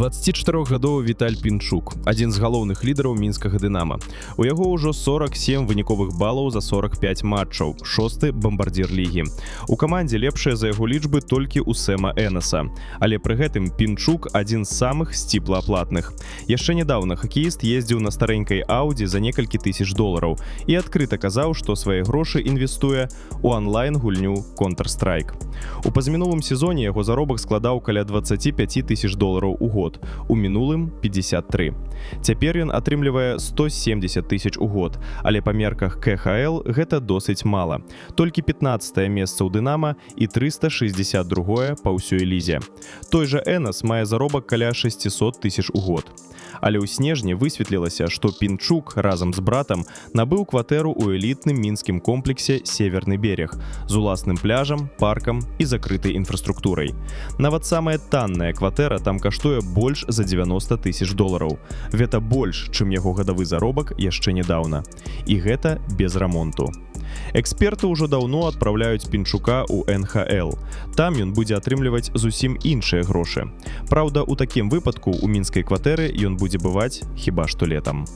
24гадовы Віталь Пінчук, адзін з галоўных лідараў мінскага «Дынама». У яго ўжо 47 выніковых балаў за 45 матчаў, 6-ы бамбардзір лігі. У камандзе лепшыя за яго лічбы толькі ў Сэма Энаса. Але пры гэтым Пінчук адзін з самых сціплааплатных. Яшчэ нядаўна хакеіст ездзіў на старэнькай Audi за некалькі тысяч долараў і адкрыта казаў, што свае грошы інвестуе ў онлайн-гульню Counter-Strike. У пазамінулым сезоне яго заробак складаў каля 25 тысяч долараў у год, у мінулым 53. Цяпер ён атрымлівае 170 тысяч у год, але па мерках КХЛ гэта досыць мала. Толькі 15е месца ў «Дынама» і 362е па ўсёй лізе. Той жа Энас мае заробак каля 600 тысяч у год. Але ў снежні высветлілася, што Пінчук разам з братам набыў кватэру ў элітным мінскім комплексе «Северны берег» з уласным пляжам, паркам і закрытай інфраструктурай. Нават самая танная кватэра там каштуе больш за 90 тысяч долараў. Гэта больш, чым яго гадавы заробак яшчэ нядаўна. І гэта без рамонту. Эксперты ўжо даўно адпраўляюць Пінчука ў НХЛ. Там ён будзе атрымліваць зусім іншыя грошы. Праўда, у такім выпадку ў мінскай кватэры ён будзе бываць хіба што летам.